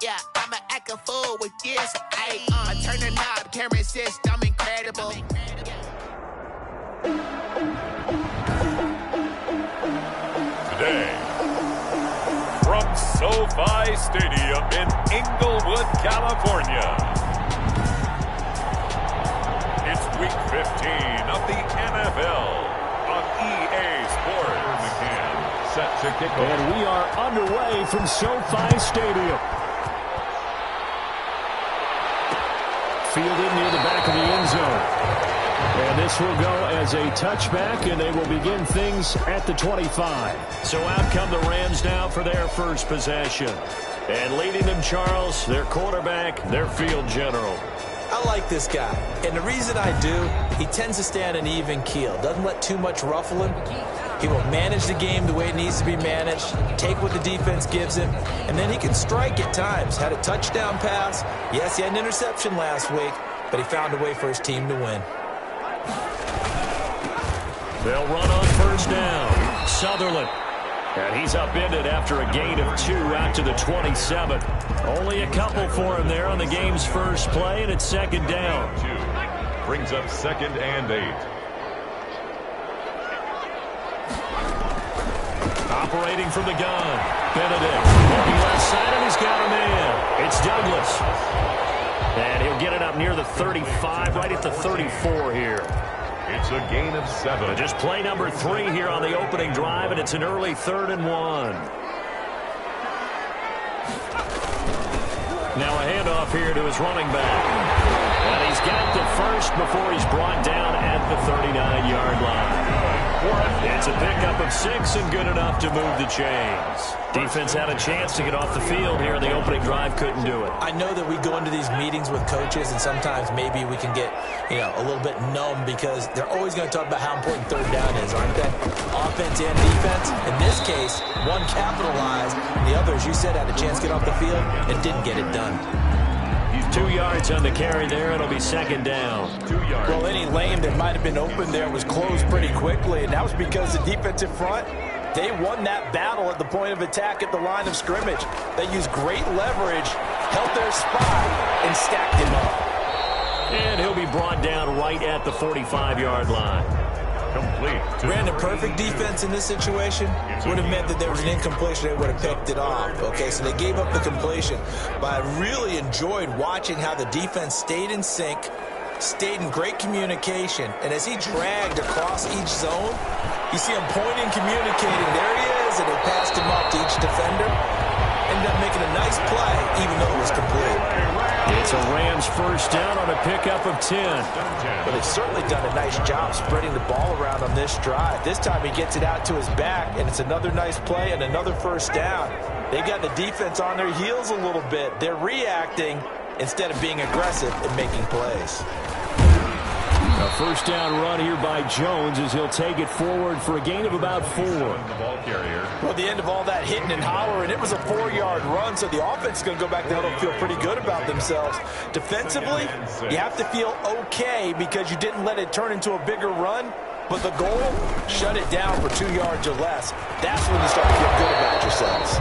Yeah, I'ma act a fool with this. I turn the knob, camera assist, I'm incredible. Today, from SoFi Stadium in Inglewood, California, it's Week 15 of the NFL on EA Sports. McCann set to kick off. And we are underway from SoFi Stadium. Fielded near the back of the end zone. And this will go as a touchback, and they will begin things at the 25. So out come the Rams now for their first possession. And leading them, Charles, their quarterback, their field general. I like this guy, and the reason I do, he tends to stay on an even keel. Doesn't let too much ruffle him. He will manage the game the way it needs to be managed, take what the defense gives him, and then he can strike at times. Had a touchdown pass. Yes, he had an interception last week, but he found a way for his team to win. They'll run on first down. Sutherland. And he's upended after a gain of 2 out to the 27. Only a couple for him there on the game's first play, and it's second down. Brings up 2nd and 8. Operating from the gun. Benedict. Looking left side, and he's got a man. It's Douglas. And he'll get it up near the 35, right at the 34 here. It's a gain of 7. Just play number 3 here on the opening drive, and it's an early 3rd and 1. Now a handoff here to his running back. And he's got the first before he's brought down at the 39-yard line. It's a pickup of 6 and good enough to move the chains. Defense had a chance to get off the field here in the opening drive, couldn't do it. I know that we go into these meetings with coaches, and sometimes maybe we can get, a little bit numb because they're always going to talk about how important third down is, aren't they? Offense and defense. In this case, one capitalized, and the other, as you said, had a chance to get off the field and didn't get it done. 2 yards on the carry there. It'll be second down. 2 yards. Well, any lane that might have been open there was closed pretty quickly, and that was because the defensive front, they won that battle at the point of attack at the line of scrimmage. They used great leverage, held their spot, and stacked him up. And he'll be brought down right at the 45-yard line. Complete. Ran the perfect defense in this situation. Would have meant that there was an incompletion. They would have picked it off. Okay, so they gave up the completion. But I really enjoyed watching how the defense stayed in sync, stayed in great communication. And as he dragged across each zone, you see him pointing, communicating. There he is, and they passed him up to each defender. Ended up making a nice play, even though it was complete. It's a Rams first down on a pickup of 10. Well, they've certainly done a nice job spreading the ball around on this drive. This time he gets it out to his back, and it's another nice play and another first down. They've got the defense on their heels a little bit. They're reacting instead of being aggressive and making plays. A first down run here by Jones as he'll take it forward for a gain of about 4. The ball carrier. Well, at the end of all that hitting and hollering, it was a 4-yard run, so the offense is going to go back there and feel pretty good about themselves. Defensively, you have to feel okay because you didn't let it turn into a bigger run, but the goal, shut it down for 2 yards or less. That's when you start to feel good about yourselves.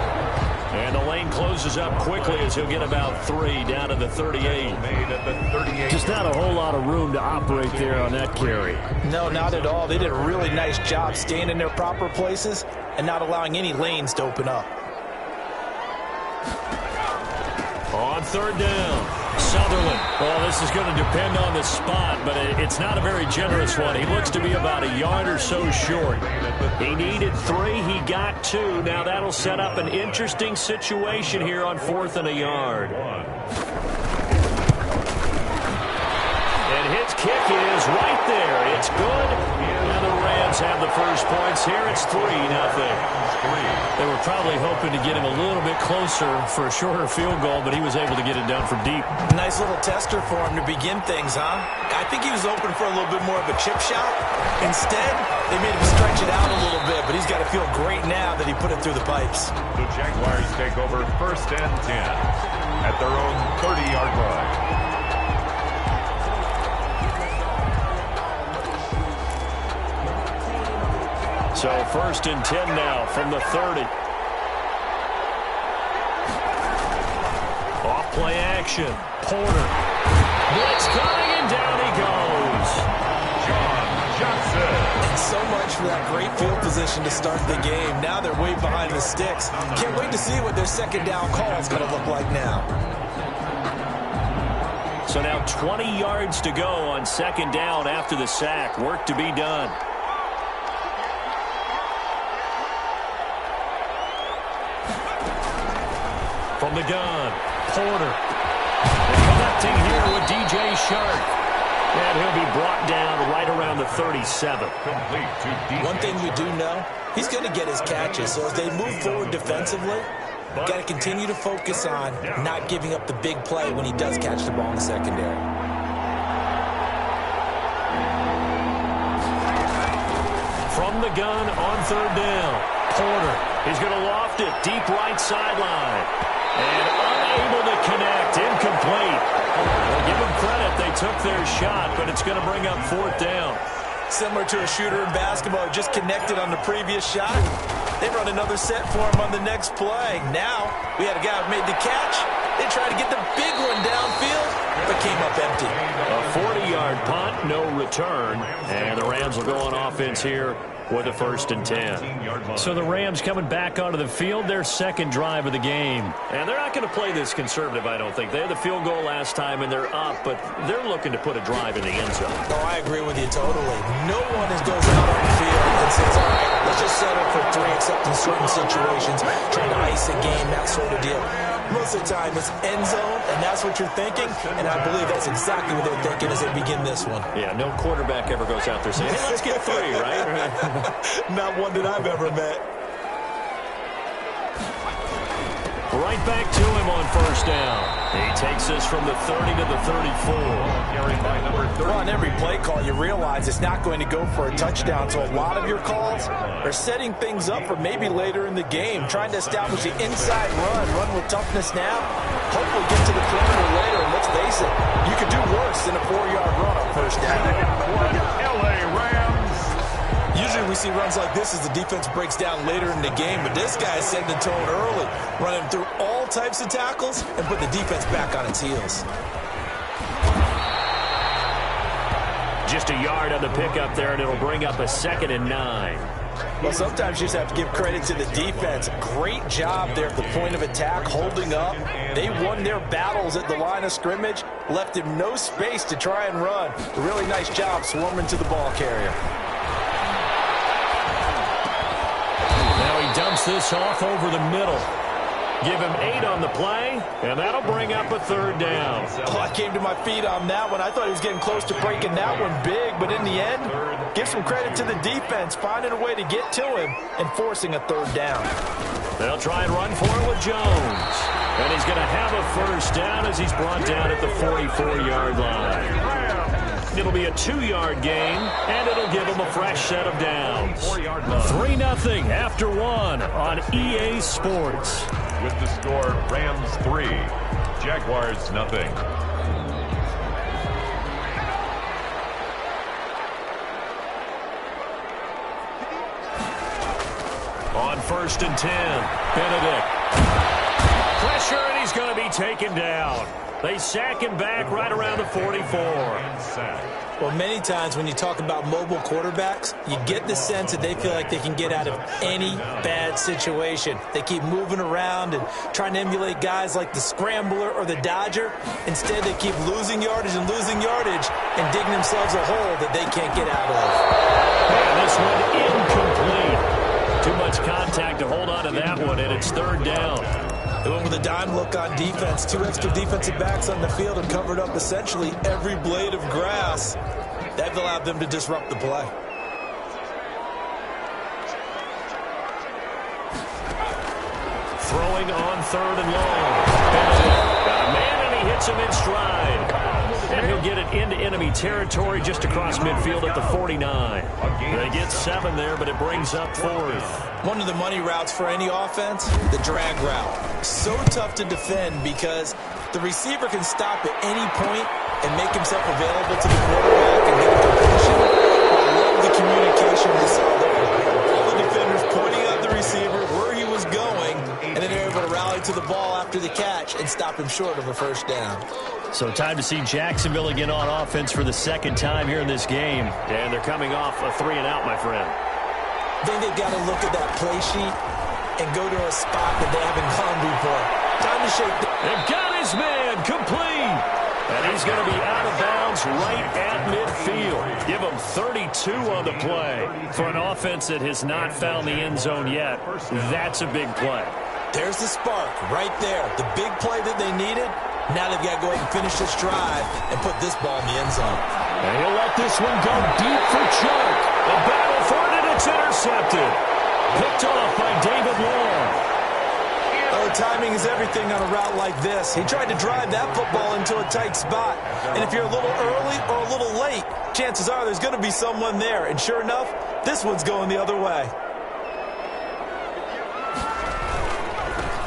And the lane closes up quickly as he'll get about 3 down to the 38. Made at the 38. Just not a whole lot of room to operate there on that carry. No, not at all. They did a really nice job staying in their proper places and not allowing any lanes to open up. On third down, Sutherland. Well, this is going to depend on the spot, but it's not a very generous one. He looks to be about a yard or so short. He needed 3. He got 2. Now that'll set up an interesting situation here on 4th and a yard. And his kick is right there. It's good. And the Rams have the first points here. It's 3-0. They were probably hoping to get him a little bit closer for a shorter field goal, but he was able to get it done from deep. Nice little tester for him to begin things, huh? I think he was open for a little bit more of a chip shot. Instead, they made him stretch it out a little bit, but he's got to feel great now that he put it through the pipes. The Jaguars take over 1st and 10 at their own 30-yard line. So 1st and 10 now from the 30. Play action. Porter. Blitz coming, and down he goes. John Johnson. And so much for that great field position to start the game. Now they're way behind the sticks. Can't wait to see what their second down call is going to look like now. So now 20 yards to go on second down after the sack. Work to be done. From the gun, Porter. Connecting here with DJ Shark. And he'll be brought down right around the 37. Complete to DJ. One thing we do know, he's going to get his catches. So as they move forward defensively, got to continue to focus on not giving up the big play when he does catch the ball in the secondary. From the gun on third down, Porter. He's going to loft it deep right sideline. And unable to connect. Incomplete. Well, give them credit. They took their shot, but it's going to bring up fourth down. Similar to a shooter in basketball, just connected on the previous shot. They run another set for him on the next play. Now, we had a guy who made the catch. They tried to get the big one downfield, but came up empty. A 40-yard punt, no return. And the Rams will go on offense here with a 1st and 10. So the Rams coming back onto the field, their second drive of the game. And they're not going to play this conservative, I don't think. They had the field goal last time, and they're up, but they're looking to put a drive in the end zone. Oh, I agree with you totally. No one goes out on the field and says, all right, let's just settle for 3, except in certain situations, trying to ice a game, that sort of deal. Most of the time, it's end zone, and that's what you're thinking, and I believe that's exactly what they're thinking as they begin this one. Yeah, no quarterback ever goes out there saying, hey, let's get 3, right? Not one that I've ever met. Right back to him on first down. He takes us from the 30 to the 34. Carried by number 30. Well, on every play call, you realize it's not going to go for a touchdown, so a lot of your calls are setting things up for maybe later in the game, trying to establish the inside run with toughness now, hopefully get to the perimeter later, and let's face it, you could do worse than a 4-yard run on first down. LA Rams. Usually we see runs like this as the defense breaks down later in the game, but this guy is setting the tone early, running through all types of tackles and put the defense back on its heels. Just a yard on the pickup there, and it'll bring up a 2nd and 9. Well, sometimes you just have to give credit to the defense. Great job there at the point of attack, holding up. They won their battles at the line of scrimmage, left him no space to try and run. A really nice job swarming to the ball carrier. Dumps this off over the middle. Give him 8 on the play, and that'll bring up a 3rd down. Oh, I came to my feet on that one. I thought he was getting close to breaking that one big, but in the end, give some credit to the defense, finding a way to get to him and forcing a 3rd down. They'll try and run for it with Jones. And he's going to have a 1st down as he's brought down at the 44-yard line. It'll be a 2-yard gain, and it'll give him a fresh set of downs. 3-0 after 1 on EA Sports. With the score, Rams 3, Jaguars 0. On 1st and 10, Benedict. Pressure, and he's going to be taken down. They sack him back right around the 44. Well, many times when you talk about mobile quarterbacks, you get the sense that they feel like they can get out of any bad situation. They keep moving around and trying to emulate guys like the Scrambler or the Dodger. Instead, they keep losing yardage and digging themselves a hole that they can't get out of. And this one incomplete. Too much contact to hold on to that one, and it's 3rd down. They went with a dime look on defense. 2 extra defensive backs on the field and covered up essentially every blade of grass. That allowed them to disrupt the play. Throwing on 3rd and long. Got a man, and he hits him in stride. And he'll get it into enemy territory just across midfield at the 49. They get 7 there, but it brings up 4th. One of the money routes for any offense, the drag route. So tough to defend because the receiver can stop at any point and make himself available to the quarterback and get a completion. I love the communication we saw there. All the defenders pointing out the receiver where he was going, and then they're able to rally to the ball after the catch and stop him short of a first down. So time to see Jacksonville again on offense for the second time here in this game. And they're coming off a 3-and-out, my friend. I think they've got to look at that play sheet and go to a spot that they haven't gone before. Time to shake. They've got his man complete. And he's going to be out of bounds right at midfield. Give him 32 on the play. For an offense that has not found the end zone yet, that's a big play. There's the spark right there. The big play that they needed. Now they've got to go ahead and finish this drive and put this ball in the end zone. And he'll let this one go deep for Chuck. The battle for it, and it's intercepted. Picked off by David Long. Oh, timing is everything on a route like this. He tried to drive that football into a tight spot. And if you're a little early or a little late, chances are there's going to be someone there. And sure enough, this one's going the other way.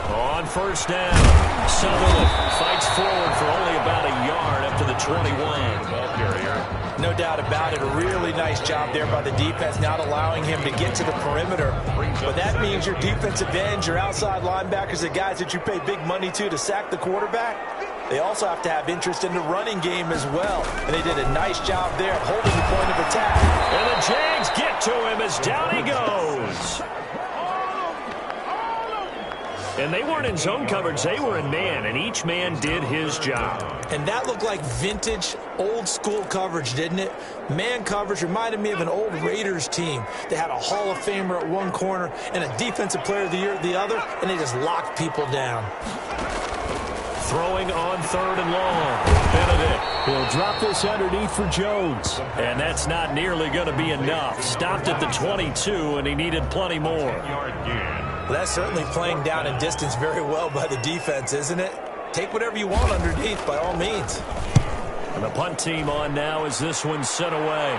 On first down, Sutherland fights forward for only about a yard up to the 21. Ball carrier. No doubt about it. A really nice job there by the defense, not allowing him to get to the perimeter. But that means your defensive ends, your outside linebackers, the guys that you pay big money to sack the quarterback, they also have to have interest in the running game as well. And they did a nice job there of holding the point of attack. And the Jags get to him as down he goes. And they weren't in zone coverage, they were in man, and each man did his job. And that looked like vintage, old-school coverage, didn't it? Man coverage reminded me of an old Raiders team. They had a Hall of Famer at one corner and a Defensive Player of the Year at the other, and they just locked people down. Throwing on 3rd and long. Benedict. He'll drop this underneath for Jones. And that's not nearly going to be enough. Stopped at the 22, and he needed plenty more. Well, that's certainly playing down in distance very well by the defense, isn't it? Take whatever you want underneath, by all means. And the punt team on now as this one's sent away.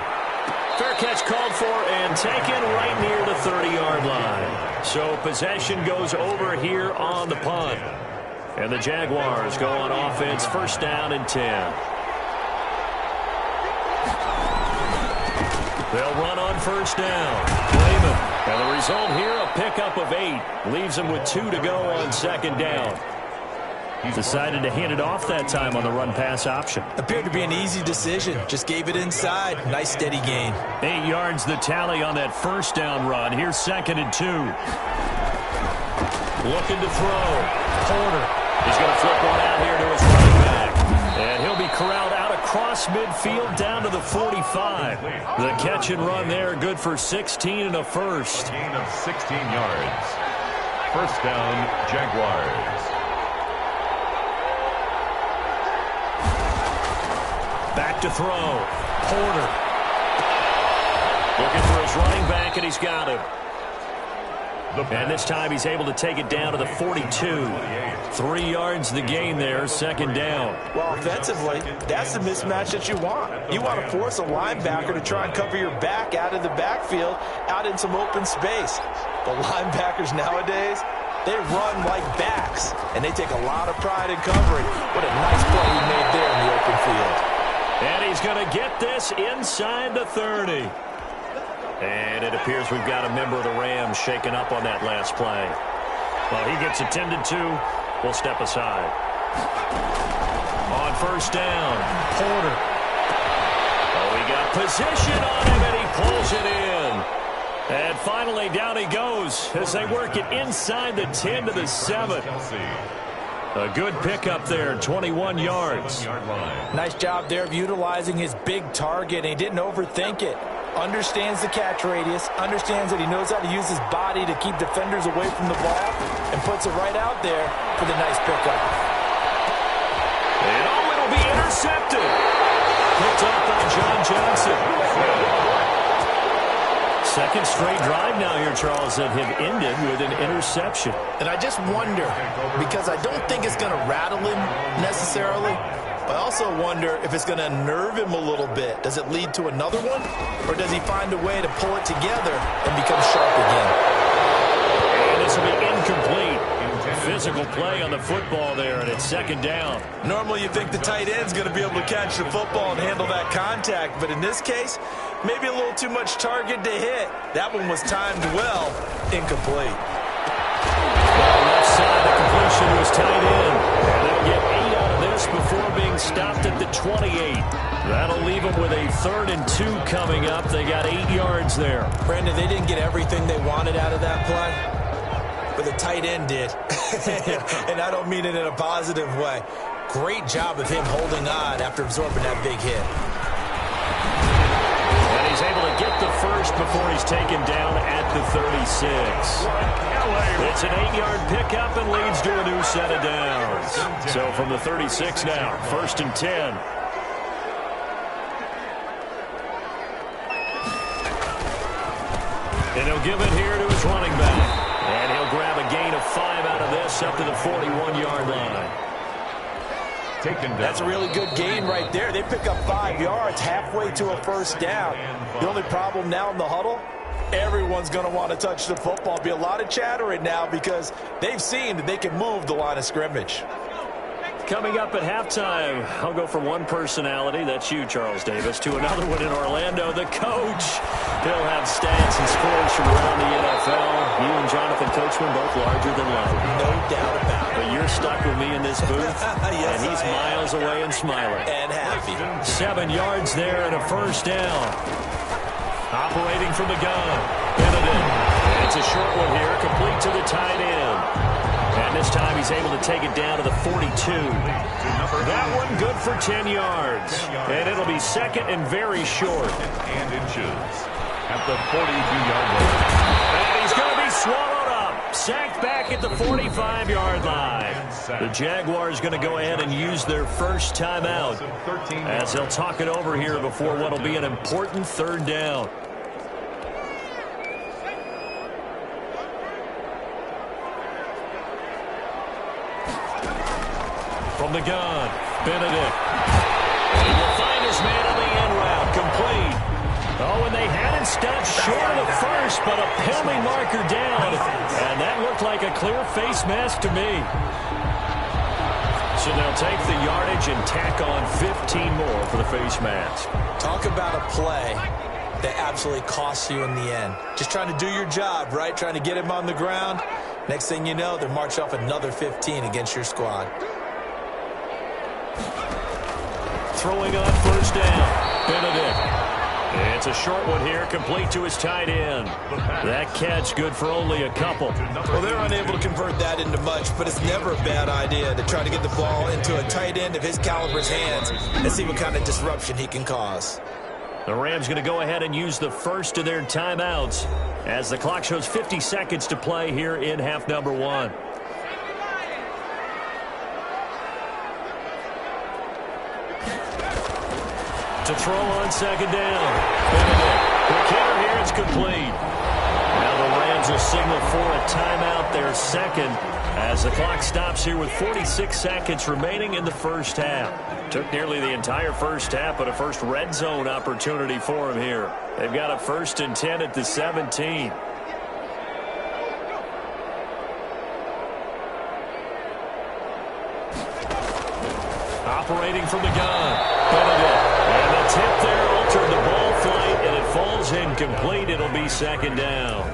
Fair catch called for and taken right near the 30-yard line. So possession goes over here on the punt. And the Jaguars go on offense, first down and 10. They'll run on first down. Lehman. And the result here, a pickup of 8. Leaves him with 2 to go on second down. He decided to hand it off that time on the run-pass option. Appeared to be an easy decision. Just gave it inside. Nice steady gain. 8 yards the tally on that first down run. Here's 2nd and 2. Looking to throw. Porter. He's going to flip one out here to his running back. And he'll be corralled out across midfield down to the 45. The catch and run there, good for 16 and a first. Gain of 16 yards. First down, Jaguars. Back to throw. Porter. Looking for his running back, and he's got him. And this time he's able to take it down to the 42. 3 yards the gain there, second down. Well, offensively, that's the mismatch that you want. You want to force a linebacker to try and cover your back out of the backfield, out in some open space. The linebackers nowadays, they run like backs, and they take a lot of pride in covering. What a nice play he made there in the open field. And he's going to get this inside the 30. And it appears we've got a member of the Rams shaken up on that last play. Well, he gets attended to. We'll step aside. On first down, Porter. Oh, he got position on him, and he pulls it in. And finally, down he goes as they work it inside the 10 to the 7. A good pickup there, 21 yards. Nice job there of utilizing his big target, and he didn't overthink it. Understands the catch radius, understands that he knows how to use his body to keep defenders away from the ball, and puts it right out there for the nice pickup. And oh, it'll be intercepted. Picked up by John Johnson. Second straight drive now here, Charles, that have ended with an interception. And I just wonder, because I don't think it's going to rattle him necessarily, but I also wonder if it's going to unnerve him a little bit. Does it lead to another one? Or does he find a way to pull it together and become sharp again? And this will be incomplete. Physical play on the football there, and it's second down. Normally you think the tight end's going to be able to catch the football and handle that contact, but in this case, maybe a little too much target to hit. That one was timed well, incomplete. Well, left side, the completion to his tight end. And they'll get 8 out of this before being stopped at the 28. That'll leave them with a 3rd and 2 coming up. They got 8 yards there. Brandon, they didn't get everything they wanted out of that play, but the tight end did. And I don't mean it in a positive way. Great job of him holding on after absorbing that big hit. And he's able to get the first before he's taken down at the 36. It's an 8-yard pickup and leads to a new set of downs. So from the 36 now, 1st and 10. And he'll give it here to his running back. And he'll grab a gain of 5 out of this up to the 41-yard line. That's a really good gain right there. They pick up 5 yards halfway to a first down. The only problem now in the huddle, everyone's going to want to touch the football. Be a lot of chattering now because they've seen that they can move the line of scrimmage. Coming up at halftime, I'll go from one personality, that's you, Charles Davis, to another one in Orlando, the coach. He'll have stats and scores from around the NFL. You and Jonathan Coachman both larger than life. No doubt about it. But you're stuck with me in this booth, Yes, and he's miles away and smiling. And happy. 7 yards there and a first down. Operating from the gun, Benedict. And it's a short one here, complete to the tight end. And this time he's able to take it down to the 42. That one good for 10 yards. And it'll be 2nd and very short. And inches at the 42-yard line. And he's going to be swallowed up. Sacked back at the 45-yard line. The Jaguars going to go ahead and use their first timeout as they'll talk it over here before what will be an important 3rd down. From the gun, Benedict. And he will find his man on the end route, complete. Oh, and they had it stopped short of the first, but a penalty marker down. And that looked like a clear face mask to me. So they'll take the yardage and tack on 15 more for the face mask. Talk about a play that absolutely costs you in the end. Just trying to do your job, right? Trying to get him on the ground. Next thing you know, they're marching off another 15 against your squad. Throwing on first down, Benedict. It's a short one here, complete to his tight end. That catch good for only a couple. Well, they're unable to convert that into much, but it's never a bad idea to try to get the ball into a tight end of his caliber's hands and see what kind of disruption he can cause. The Rams going to go ahead and use the first of their timeouts as the clock shows 50 seconds to play here in half number 1. To throw on 2nd down. Benedict. The kicker here is complete. Now the Rams will signal for a timeout, their 2nd, as the clock stops here with 46 seconds remaining in the first half. Took nearly the entire first half, but a first red zone opportunity for him here. They've got a 1st and 10 at the 17. Operating from the gun, Benedict. And the tip there altered the ball flight, and it falls incomplete. It'll be 2nd down.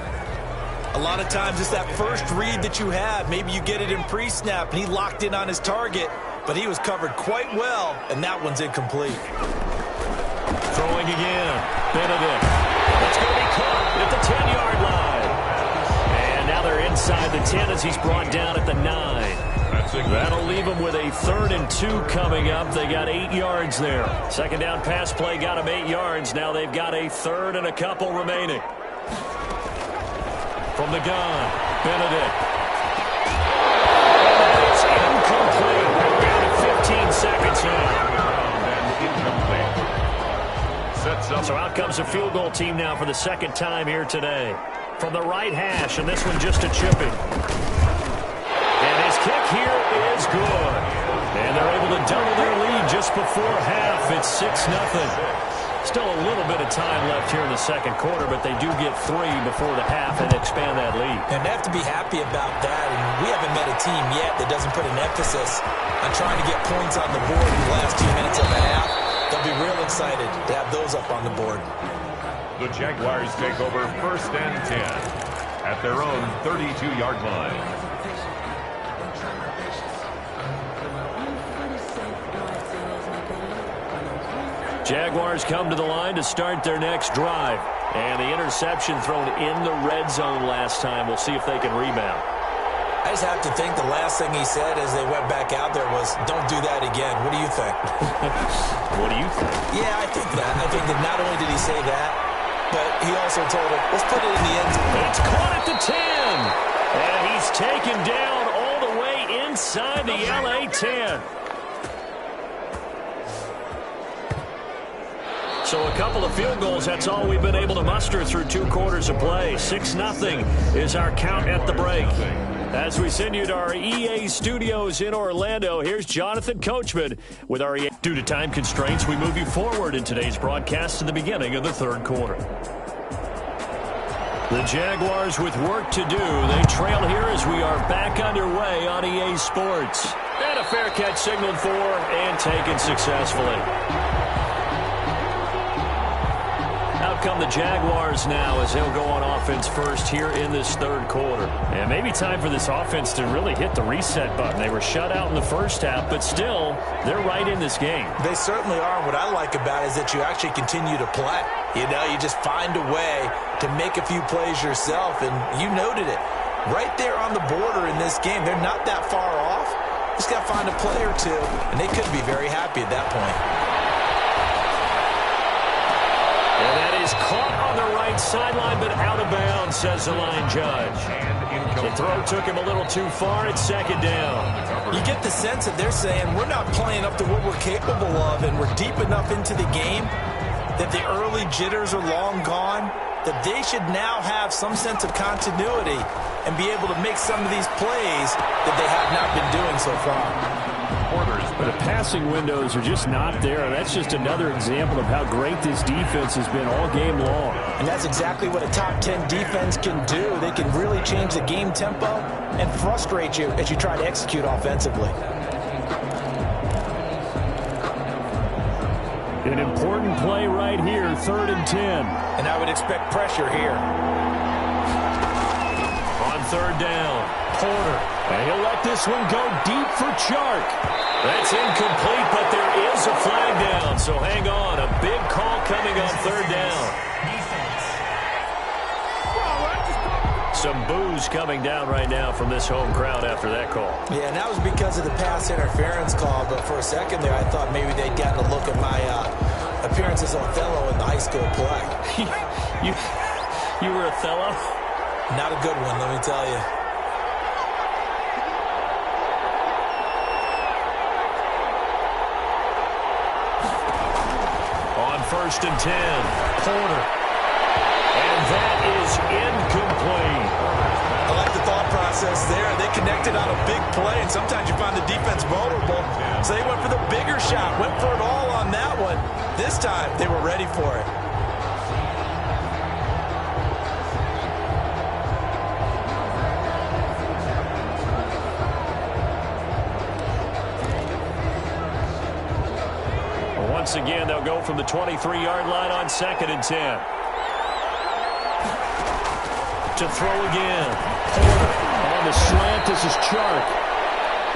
A lot of times it's that first read that you have. Maybe you get it in pre-snap, and he locked in on his target, but he was covered quite well, and that one's incomplete. Throwing again, Benedict. It's going to be caught at the 10-yard line. And now they're inside the 10 as he's brought down at the 9. That'll leave them with a 3rd and 2 coming up. They got 8 yards there. 2nd down pass play got them 8 yards. Now they've got a 3rd and a couple remaining. From the gun, Benedict. And it's incomplete. We're down to 15 seconds now. So out comes a field goal team now for the 2nd time here today. From the right hash, and this one just a chipping. And his kick here is good. And they're able to double their lead just before half. It's 6-0. Still a little bit of time left here in the 2nd quarter, but they do get 3 before the half and expand that lead. And they have to be happy about that. And we haven't met a team yet that doesn't put an emphasis on trying to get points on the board in the last 2 minutes of the half. They'll be real excited to have those up on the board. The Jaguars take over 1st and 10 at their own 32-yard line. Jaguars come to the line to start their next drive. And the interception thrown in the red zone last time. We'll see if they can rebound. I just have to think the last thing he said as they went back out there was, don't do that again. What do you think? What do you think? Yeah, I think that. I think that not only did he say that, but he also told him, let's put it in the end zone. It's caught at the 10. And he's taken down all the way inside the LA 10. So a couple of field goals, that's all we've been able to muster through 2 quarters of play. 6-0 is our count at the break. As we send you to our EA studios in Orlando, here's Jonathan Coachman with our EA. Due to time constraints, we move you forward in today's broadcast to the beginning of the 3rd quarter. The Jaguars with work to do. They trail here as we are back underway on EA Sports. And a fair catch signaled for and taken successfully. Out come the Jaguars now as they'll go on offense first here in this 3rd quarter. And maybe time for this offense to really hit the reset button. They were shut out in the first half, but still, they're right in this game. They certainly are. What I like about it is that you actually continue to play. You know, you just find a way to make a few plays yourself, and you noted it. Right there on the border in this game, they're not that far off. Just got to find a play or two, and they could be very happy at that point. And that is caught on the right sideline, but out of bounds, says the line judge. The throw took him a little too far. It's 2nd down. You get the sense that they're saying we're not playing up to what we're capable of, and we're deep enough into the game that the early jitters are long gone, that they should now have some sense of continuity and be able to make some of these plays that they have not been doing so far. But the passing windows are just not there. And that's just another example of how great this defense has been all game long. And that's exactly what a top 10 defense can do. They can really change the game tempo and frustrate you as you try to execute offensively. An important play right here, 3rd and 10. And I would expect pressure here. On 3rd down, Porter. And he'll let this one go deep for Chark. That's incomplete, but there is a flag down. So hang on, a big call coming on 3rd down. Some boos coming down right now from this home crowd after that call. Yeah, and that was because of the pass interference call. But for a second there, I thought maybe they'd gotten a look at my appearance as Othello in the high school play. You were Othello? Not a good one, let me tell you. On 1st and 10, Porter. And that is incomplete. I like the thought process there. They connected on a big play, and sometimes you find the defense vulnerable. So they went for the bigger shot, went for it all on that one. This time, they were ready for it. Once again, they'll go from the 23-yard line on 2nd and 10. To throw again. Porter on the slant. This is Chark.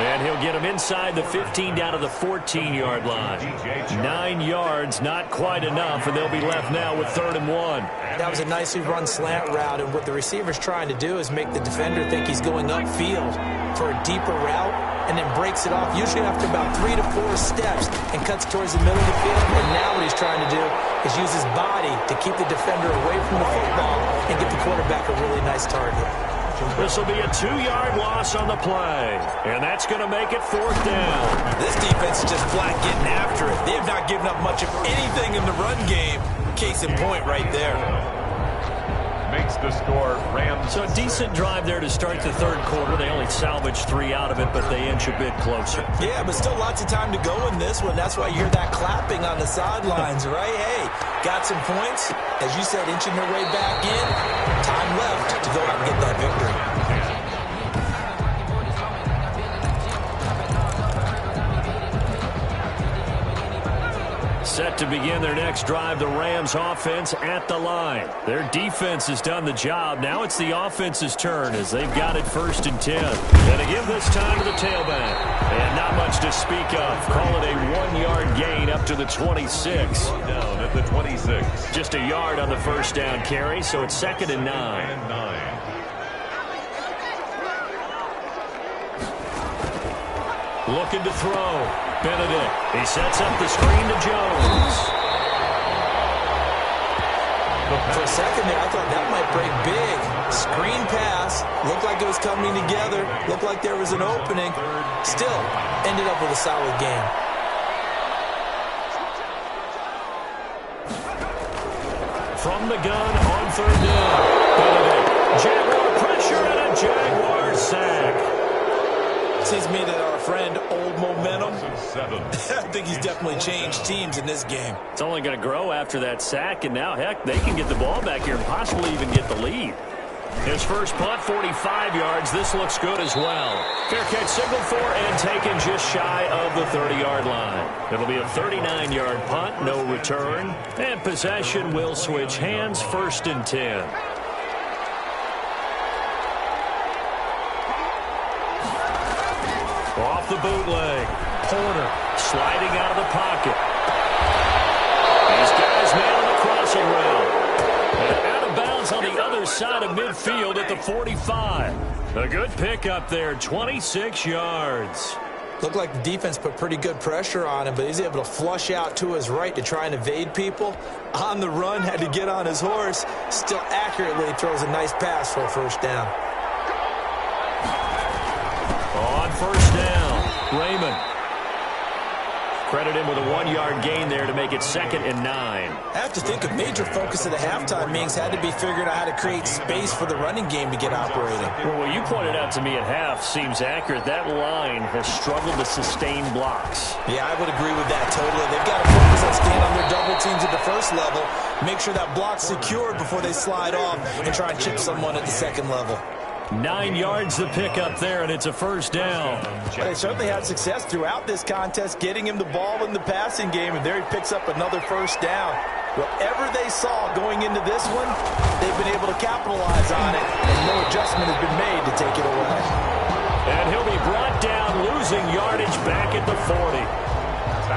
And he'll get him inside the 15 down to the 14-yard line. 9 yards, not quite enough, and they'll be left now with 3rd and 1. That was a nicely run slant route, and what the receiver's trying to do is make the defender think he's going upfield for a deeper route, and then breaks it off, usually after about 3 to 4 steps, and cuts towards the middle of the field. And now what he's trying to do is use his body to keep the defender away from the football and get the quarterback a really nice target. This will be a 2-yard loss on the play, and that's going to make it 4th down. This defense is just flat getting after it. They have not given up much of anything in the run game. Case in point right there. Makes the score Rams. So a decent drive there to start the 3rd quarter. They only salvaged 3 out of it, but they inch a bit closer. Yeah, but still lots of time to go in this one. That's why you hear that clapping on the sidelines, right? Hey, got some points. As you said, inching their way back in. Time left to go out and get that victory. Set to begin their next drive, the Rams offense at the line. Their defense has done the job. Now it's the offense's turn as they've got it 1st and 10. And to give this time to the tailback. And not much to speak of. Call it a 1-yard gain up to the 26. Down at the 26. Just a yard on the first down carry, so it's 2nd and 9. Looking to throw. Benedict. He sets up the screen to Jones. For a second there, I thought that might break big. Screen pass. Looked like it was coming together. Looked like there was an opening. Still, ended up with a solid game. From the gun on 3rd down. Benedict. Jaguar pressure and a Jaguar sack. Seems to me that our friend Old Momentum, I think he's definitely changed teams in this game. It's only going to grow after that sack, and now, heck, they can get the ball back here and possibly even get the lead. His first punt, 45 yards. This looks good as well. Fair catch signaled for and taken just shy of the 30-yard line. It'll be a 39-yard punt, no return. And possession will switch hands, 1st and 10. Off the bootleg. Porter sliding out of the pocket. These guys nailed the crossing route. And out of bounds on the other side of midfield at the 45. A good pickup there, 26 yards. Looked like the defense put pretty good pressure on him, but he's able to flush out to his right to try and evade people. On the run, had to get on his horse. Still accurately throws a nice pass for a 1st down. On 1st down, Raymond. Credit him with a 1-yard gain there to make it 2nd and 9. I have to think a major focus of the halftime meetings had to be figuring out how to create space for the running game to get operating. Well, what you pointed out to me at half seems accurate. That line has struggled to sustain blocks. Yeah, I would agree with that totally. They've got to focus on staying on their double teams at the 1st level, make sure that block's secured before they slide off and try and chip someone at the 2nd level. 9 yards to pick up there, and it's a 1st down. They certainly had success throughout this contest, getting him the ball in the passing game, and there he picks up another 1st down. Whatever they saw going into this one, they've been able to capitalize on it, and no adjustment has been made to take it away. And he'll be brought down, losing yardage back at the 40.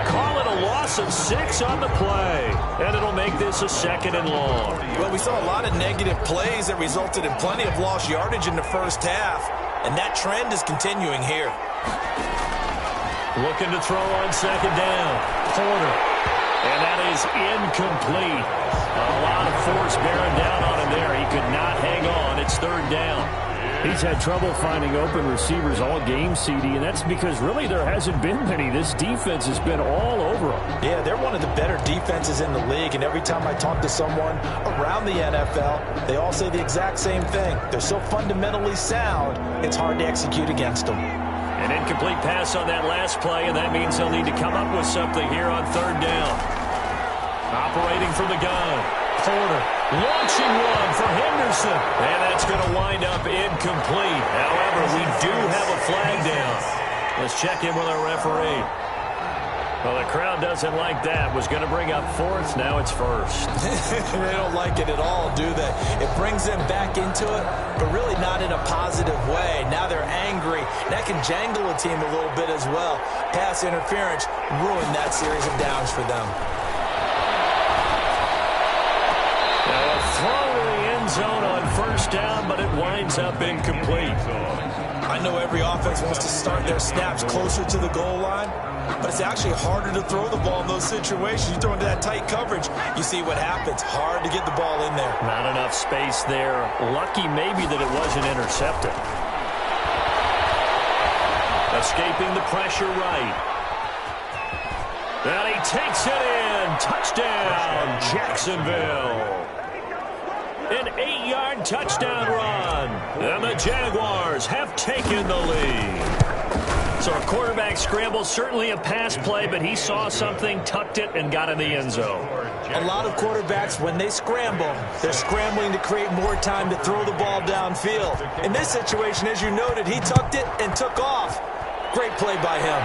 Call it a loss of 6 on the play, and it'll make this a 2nd and long. Well, we saw a lot of negative plays that resulted in plenty of lost yardage in the 1st half, and that trend is continuing here. Looking to throw on 2nd down. Porter. And that is incomplete. A lot of force bearing down on him there. He could not hang on. It's 3rd down. He's had trouble finding open receivers all game, CD, and that's because really there hasn't been many. This defense has been all over them. Yeah, they're one of the better defenses in the league, and every time I talk to someone around the NFL, they all say the exact same thing. They're so fundamentally sound, it's hard to execute against them. An incomplete pass on that last play, and that means they'll need to come up with something here on 3rd down. Operating from the gun. Porter launching one for Henderson. And that's going to wind up incomplete. However, we do have a flag down. Let's check in with our referee. Well, the crowd doesn't like that. Was going to bring up 4th. Now it's 1st. They don't like it at all, do they? It brings them back into it, but really not in a positive way. Now they're angry. That can jangle a team a little bit as well. Pass interference ruined that series of downs for them. Throw in the end zone on 1st down, but it winds up incomplete. I know every offense wants to start their snaps closer to the goal line, but it's actually harder to throw the ball in those situations. You throw into that tight coverage, you see what happens. Hard to get the ball in there. Not enough space there. Lucky maybe that it wasn't intercepted. Escaping the pressure right. And he takes it in. Touchdown, Jacksonville. An 8-yard touchdown run. And the Jaguars have taken the lead. So a quarterback scramble, certainly a pass play, but he saw something, tucked it, and got in the end zone. A lot of quarterbacks, when they scramble, they're scrambling to create more time to throw the ball downfield. In this situation, as you noted, he tucked it and took off. Great play by him.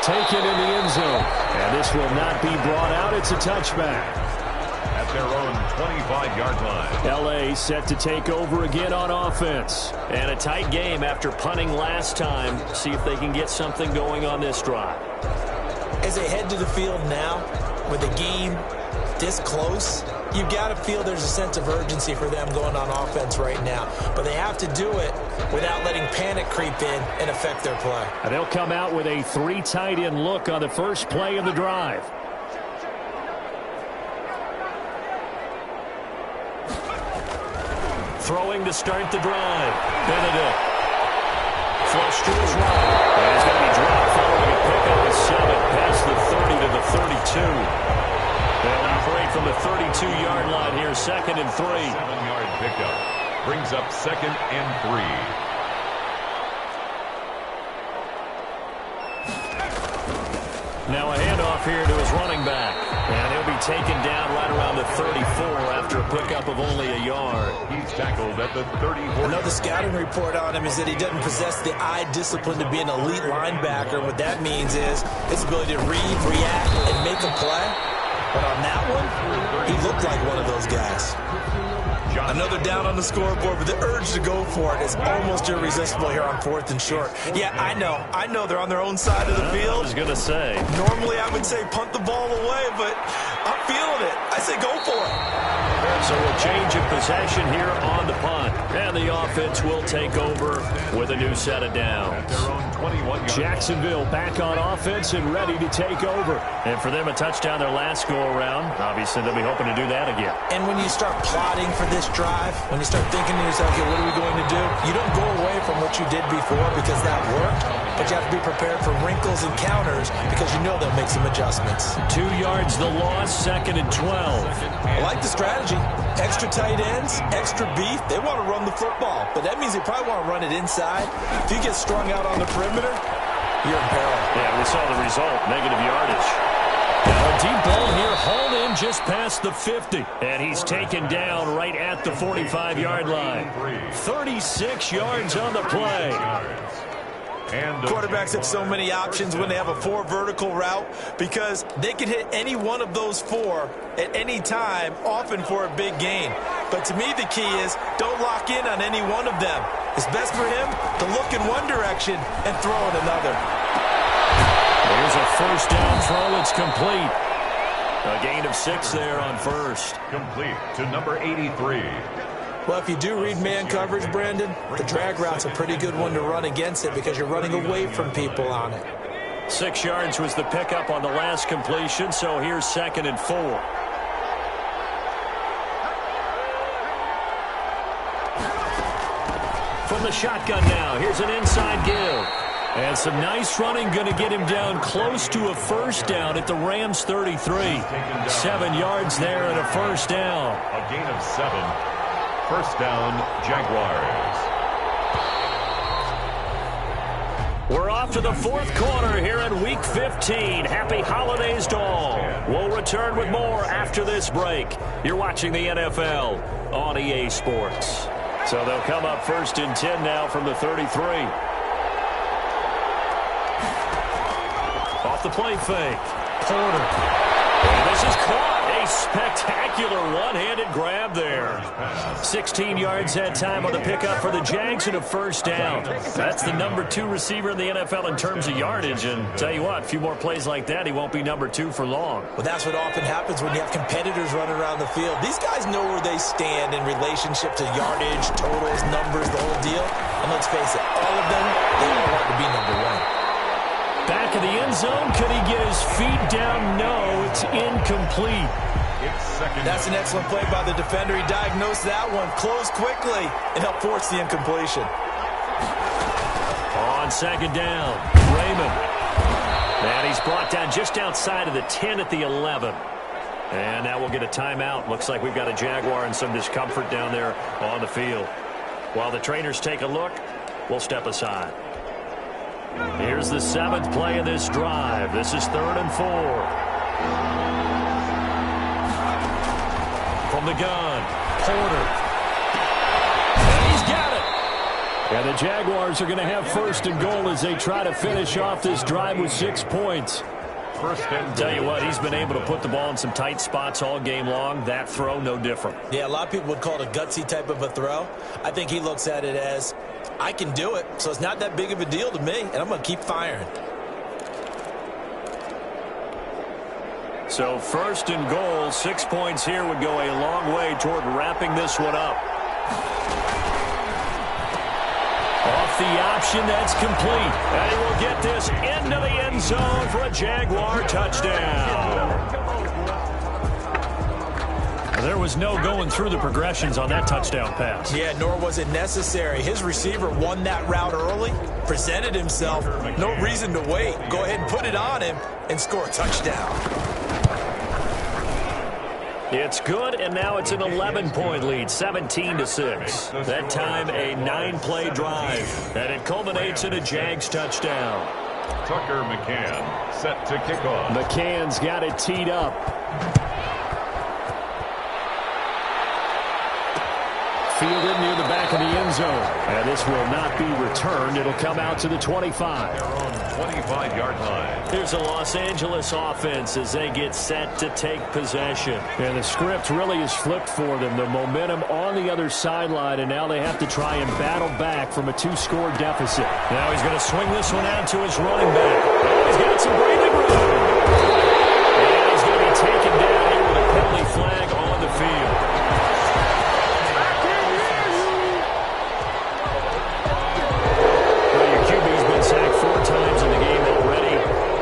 taken in the end zone. And this will not be brought out. It's a touchback. At their own 25-yard line. L.A. set to take over again on offense. And a tight game after punting last time. See if they can get something going on this drive. As they head to the field now, with the game this close, you've got to feel there's a sense of urgency for them going on offense right now. But they have to do it without letting panic creep in and affect their play. And they'll come out with a 3 tight end look on the first play of the drive. Throwing to start the drive. Benedict. Flush to his right. And he's going to be dropped following a pickup of 7 past the 30 to the 32. They'll operate from the 32-yard line here, 2nd and 3. 7-yard pickup. Brings up 2nd and 3. Now a handoff here to his running back. And he'll be taken down right around the 34 after a pickup of only a yard. He's tackled at the 34. Another scouting report on him is that he doesn't possess the eye discipline to be an elite linebacker. What that means is his ability to read, react, and make a play. But on that one, he looked like one of those guys. Another down on the scoreboard, but the urge to go for it is almost irresistible here on 4th and short. Yeah, I know they're on their own side of the field. I was going to say. Normally I would say punt the ball away, but I'm feeling it. I say go for it. So we'll change of possession here on the punt. And the offense will take over with a new set of downs. Jacksonville back on offense and ready to take over. And for them, a touchdown their last go-around. Obviously, they'll be hoping to do that again. And when you start plotting for this drive, when you start thinking to yourself, okay, what are we going to do? You don't go away from what you did before because that worked, but you have to be prepared for wrinkles and counters because you know they'll make some adjustments. 2 yards the loss, 2nd and 12. I like the strategy. Extra tight ends, extra beef. They want to run the football, but that means they probably want to run it inside. If you get strung out on the perimeter, you're in peril. Yeah, we saw the result, negative yardage. Now a deep ball here, hauled in just past the 50. And he's taken down right at the 45-yard line. 36 yards on the play. Quarterbacks have so many options when they have a 4 vertical route because they can hit any one of those 4 at any time, often for a big gain. But to me, the key is don't lock in on any one of them. It's best for him to look in one direction and throw in another. Here's a first down throw. It's complete. A gain of 6 there on first. Complete to number 83. Well, if you do read man coverage, Brandon, the drag route's a pretty good one to run against it because you're running away from people on it. 6 yards was the pickup on the last completion, so here's 2nd and 4. From the shotgun now, here's an inside give. And some nice running, going to get him down close to a first down at the Rams 33. 7 yards there and a first down. A gain of 7. First down, Jaguars. We're off to the 4th quarter here in Week 15. Happy holidays to all. We'll return with more after this break. You're watching the NFL on EA Sports. So they'll come up 1st and 10 now from the 33. Off the play fake. Porter. And this is caught. A spectacular one-handed grab there. 16 yards that time on the pickup for the Jags and a first down. That's the number 2 receiver in the NFL in terms of yardage. And tell you what, a few more plays like that, he won't be number 2 for long. Well, that's what often happens when you have competitors running around the field. These guys know where they stand in relationship to yardage, totals, numbers, the whole deal. And let's face it, all of them, they all want to be number 1. Back in the end zone, could he get his feet down? No, it's incomplete. That's an excellent play by the defender. He diagnosed that one, closed quickly, and helped force the incompletion. On 2nd down, Raymond. And he's brought down just outside of the 10 at the 11. And now we'll get a timeout. Looks like we've got a Jaguar and some discomfort down there on the field. While the trainers take a look, we'll step aside. Here's the 7th play of this drive. This is 3rd and 4. From the gun, Porter. And he's got it. And the Jaguars are going to have first and goal as they try to finish off this drive with 6 points. First and Tell you what, he's been able to put the ball in some tight spots all game long. That throw, no different. Yeah, a lot of people would call it a gutsy type of a throw. I think he looks at it as, I can do it, so it's not that big of a deal to me, and I'm going to keep firing. So first and goal, 6 points here would go a long way toward wrapping this one up. Off the option, that's complete. And he will get this into the end zone for a Jaguar touchdown. There was no going through the progressions on that touchdown pass. Yeah, nor was it necessary. His receiver won that route early, presented himself. No reason to wait. Go ahead and put it on him and score a touchdown. It's good, and now it's an 11-point lead, 17-6. That time, a 9-play drive, and it culminates in a Jags touchdown. Tucker McCann set to kick off. McCann's got it teed up. Fielded near the back of the end zone. And this will not be returned. It'll come out to the 25. They're on 25-yard line. Here's the Los Angeles offense as they get set to take possession. And the script really is flipped for them. The momentum on the other sideline, and now they have to try and battle back from a 2-score deficit. Now he's going to swing this one out to his running back. Oh, he's got some breathing room. And he's going to be taken down here with a penalty flag on the field. Sacked 4 times in the game already,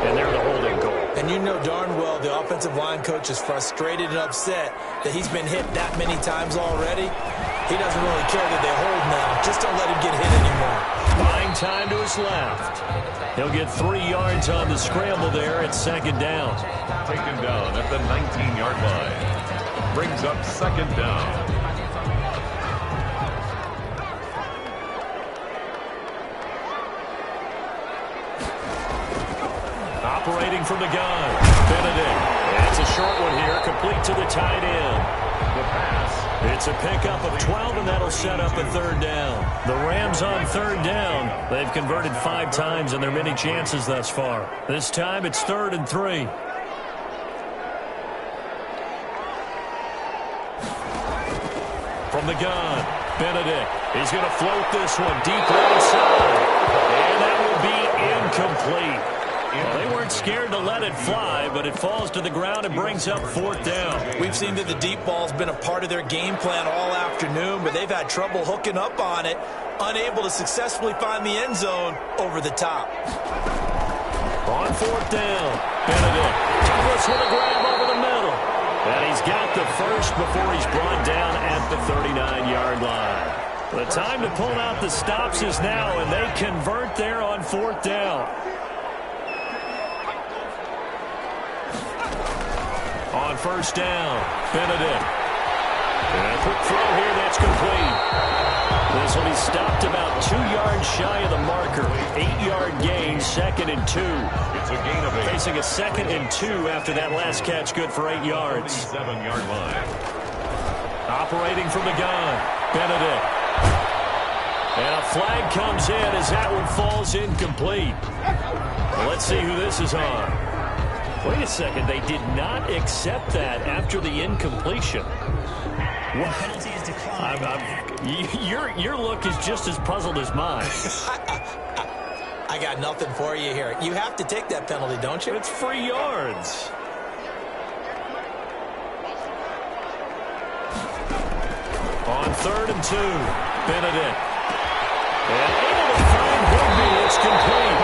and they're the holding goal. And you know darn well the offensive line coach is frustrated and upset that he's been hit that many times already. He doesn't really care that they hold now. Just don't let him get hit anymore. Buying time to his left. He'll get 3 yards on the scramble there at second down. Taken down at the 19-yard line. Brings up second down. Operating from the gun, Benedict. It's a short one here, complete to the tight end. The pass. It's a pickup of 12, and that'll set up a third down. The Rams on third down. They've converted 5 times in their many chances thus far. This time it's 3rd and 3. From the gun, Benedict. He's going to float this one deep right side. And that will be incomplete. Well, they weren't scared to let it fly, but it falls to the ground and brings up 4th down. We've seen that the deep ball's been a part of their game plan all afternoon, but they've had trouble hooking up on it, unable to successfully find the end zone over the top. On 4th down, Benedict. Douglas with a grab over the middle. And he's got the first before he's brought down at the 39-yard line. The time to pull out the stops is now, and they convert there on 4th down. On 1st down, Benedict. And a quick throw here, that's complete. This will be stopped about 2 yards shy of the marker. 8-yard gain, 2nd and 2. It's a gain of 8. Facing a 2nd and 2 after that last catch, good for 8 yards. 7-yard line. Operating from the gun, Benedict. And a flag comes in as that one falls incomplete. Well, let's see who this is on. Wait a second, they did not accept that after the incompletion. Your look is just as puzzled as mine. I got nothing for you here. You have to take that penalty, don't you? It's free yards. On 3rd and 2, Benedict. And able to find Higbee, it's complete.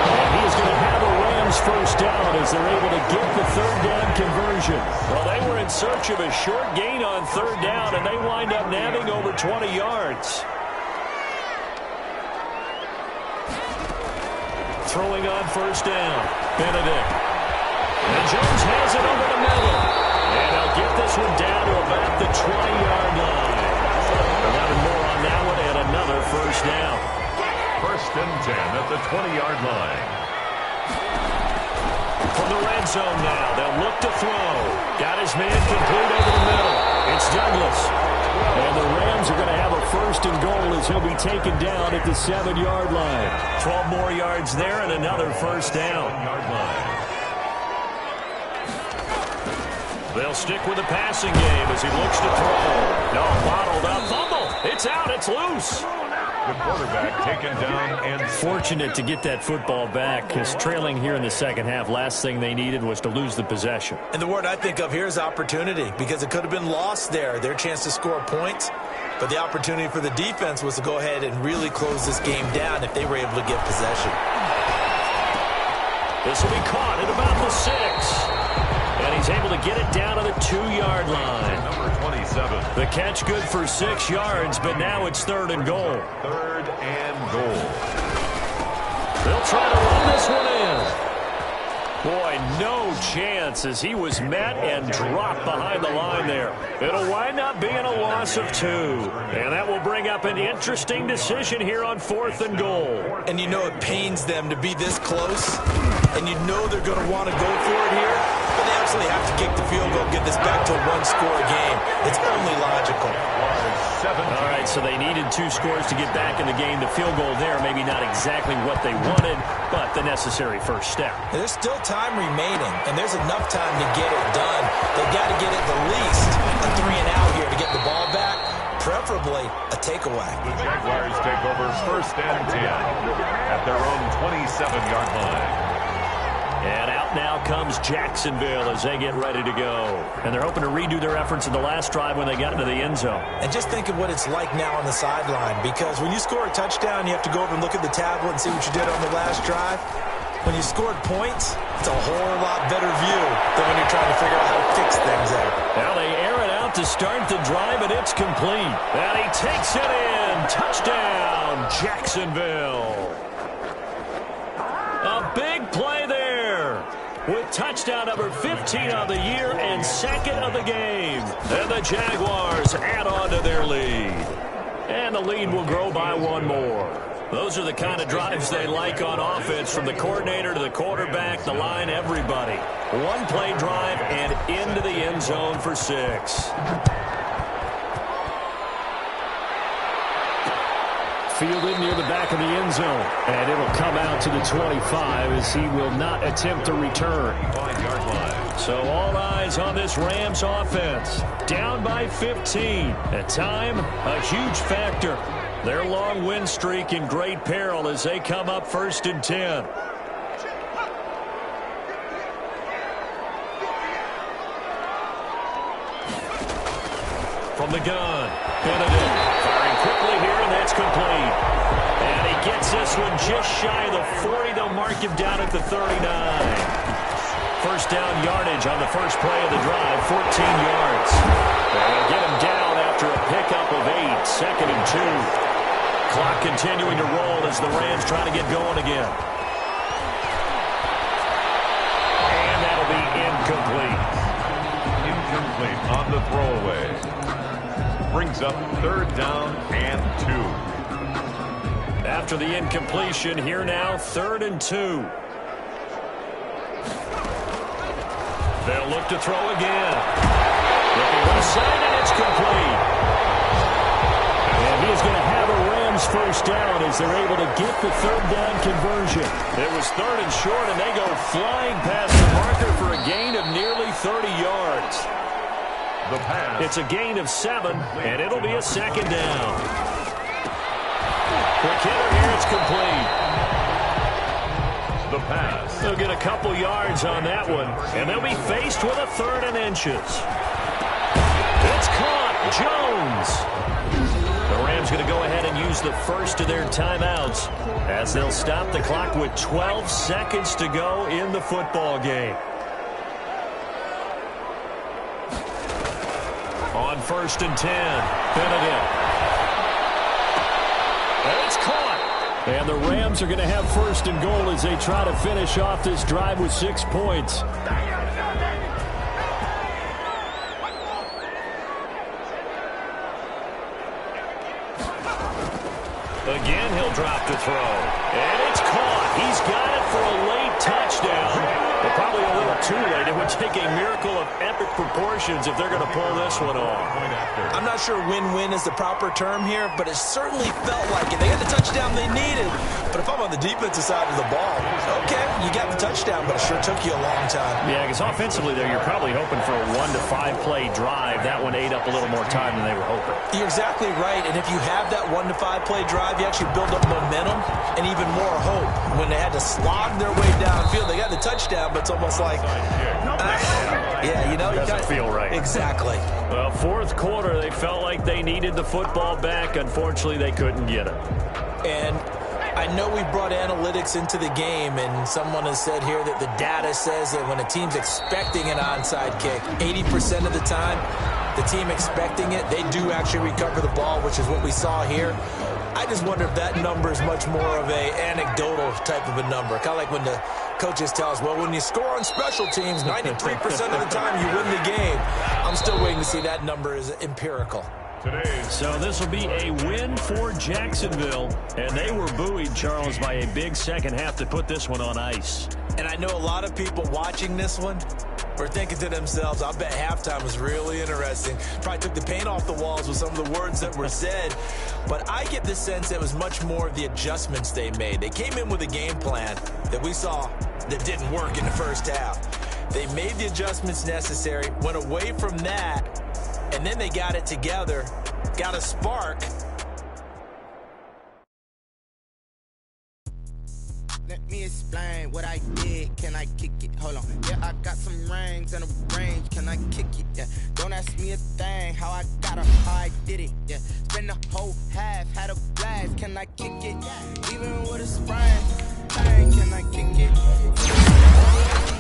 And he's going to have a Rams first down as they're able to get the 3rd down conversion. Well, they were in search of a short gain on 3rd down, and they wind up nabbing over 20 yards. Throwing on 1st down, Benedict. And Jones has it over the middle. And they'll get this one down to about the 20-yard line. 11 more on that one, and another first down. 1st and 10 at the 20-yard line. From the red zone now, they'll look to throw. Got his man complete over the middle. It's Douglas. And the Rams are going to have a 1st and goal as he'll be taken down at the 7-yard line. 12 more yards there and another 1st down. They'll stick with the passing game as he looks to throw. No, bottled up. Fumble. It's out. It's loose. The quarterback taken down and fortunate to get that football back because trailing here in the second half, last thing they needed was to lose the possession. And the word I think of here is opportunity, because it could have been lost there, their chance to score points. But the opportunity for the defense was to go ahead and really close this game down if they were able to get possession. This will be caught at about the 6. And he's able to get it down to the 2-yard line. Number 27. The catch good for 6 yards, but now it's 3rd and goal. 3rd and goal. They'll try to run this one in. Boy, no chance as he was met and dropped behind the line there. It'll wind up being a loss of 2. And that will bring up an interesting decision here on 4th and goal. And you know it pains them to be this close. And you know they're going to want to go for it here. But they absolutely have to kick the field goal and get this back to a 1-score game. It's only logical. All right, so they needed 2 scores to get back in the game. The field goal there, maybe not exactly what they wanted, but the necessary first step. There's still time remaining, and there's enough time to get it done. They've got to get at the least a 3-and-out here to get the ball back, preferably a takeaway. The Jaguars take over 1st and 10 at their own 27-yard line. And out now comes Jacksonville as they get ready to go. And they're hoping to redo their efforts in the last drive when they got into the end zone. And just think of what it's like now on the sideline, because when you score a touchdown, you have to go over and look at the tablet and see what you did on the last drive. When you scored points, it's a whole lot better view than when you're trying to figure out how to fix things there. Now they air it out to start the drive, and it's complete. And he takes it in. Touchdown, Jacksonville. A big play there with touchdown number 15 of the year and 2nd of the game. And the Jaguars add on to their lead. And the lead will grow by 1 more. Those are the kind of drives they like on offense, from the coordinator to the quarterback, the line, everybody. 1-play drive and into the end zone for 6. Fielded near the back of the end zone. And it'll come out to the 25 as he will not attempt to return. 5-yard line. So all eyes on this Rams offense. Down by 15. At time, a huge factor. Their long win streak in great peril as they come up 1st and 10. From the gun, Benedict firing quickly here, and that's complete. And he gets this one just shy of the 40. They'll mark him down at the 39. 1st down yardage on the first play of the drive, 14 yards. And they'll get him down after a pickup of 8, 2nd and 2. Clock continuing to roll as the Rams try to get going again. And that'll be incomplete. Incomplete on the throwaway. Brings up 3rd down and 2. After the incompletion, here now, 3rd and 2. They'll look to throw again. Looking left side, and it's complete. And he's going to have a Rams 1st down as they're able to get the 3rd down conversion. It was 3rd and short, and they go flying past the marker for a gain of nearly 30 yards. The pass. It's a gain of 7, and it'll be a 2nd down. Quick hitter here, it's complete. The pass. They'll get a couple yards on that one, and they'll be faced with a 3rd and inches. It's caught. Jones. The Rams going to go ahead and use the first of their timeouts as they'll stop the clock with 12 seconds to go in the football game. On 1st and 10, Benedict. And it's caught. And the Rams are going to have 1st and goal as they try to finish off this drive with 6 points. Again, he'll drop to throw. And it's caught. He's got it for a late touchdown. But probably a little too late. It would take a miracle of epic proportions if they're going to pull this one off. I'm not sure win-win is the proper term here, but it certainly felt like it. They got the touchdown they needed. But if I'm on the defensive side of the ball, okay, you got the touchdown, but it sure took you a long time. Yeah, because offensively there, you're probably hoping for a 1 to 5 play drive. That one ate up a little more time than they were hoping. You're exactly right, and if you have that 1 to 5 play drive, you actually build up momentum and even more hope. When they had to slog their way downfield, they got the touchdown, but it's almost like, yeah, you know, it doesn't feel right. Exactly. Well, fourth quarter, they felt like they needed the football back. Unfortunately, they couldn't get it. And I know we brought analytics into the game, and someone has said here that the data says that when a team's expecting an onside kick, 80% of the time, the team expecting it, they do actually recover the ball, which is what we saw here. I just wonder if that number is much more of a anecdotal type of a number. Kind of like when the coaches tell us, well, when you score on special teams, 93% of the time you win the game. I'm still waiting to see that number is empirical. So this will be a win for Jacksonville. And they were buoyed, Charles, by a big second half to put this one on ice. And I know a lot of people watching this one are thinking to themselves, I bet halftime was really interesting. Probably took the paint off the walls with some of the words that were said. But I get the sense it was much more of the adjustments they made. They came in with a game plan that we saw that didn't work in the first half. They made the adjustments necessary, went away from that, and then they got it together, got a spark. Let me explain what I did. Can I kick it? Hold on. Yeah, I got some rings and a range. Can I kick it? Yeah. Don't ask me a thing. How I got it, how I did it. Yeah. Spend the whole half, had a blast. Can I kick it? Even with a sprain. Bang, can I kick it?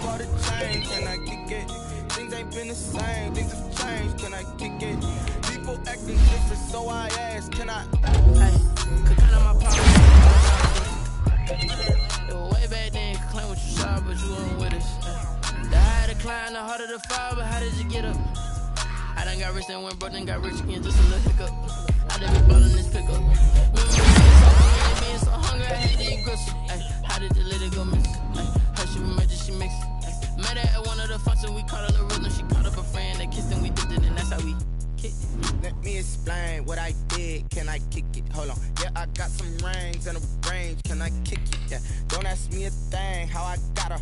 For the chain, can I kick it? Things ain't been the same. Things have changed. Can I kick it? People acting different, so I ask, can I? Hey, could count on my power. Way back then, claim what you saw, but you weren't with us. The higher the climb, the harder the fall, but how did you get up? I done got rich and went broke, then got rich again, just a little hiccup. I done been ballin' this pickup. Being so hungry, I had to eat gristle. How did the lady go miss? Her she remembered she mixed. Met her at one of the functions, we caught her the rhythm. She caught up a friend, they kissed and we dipped it, and that's how we kicked it. Let me explain what I did. Can I kick it? Hold on. Yeah, I got some rings and a range. Can I kick it? Yeah. Don't ask me a thing. How I got her.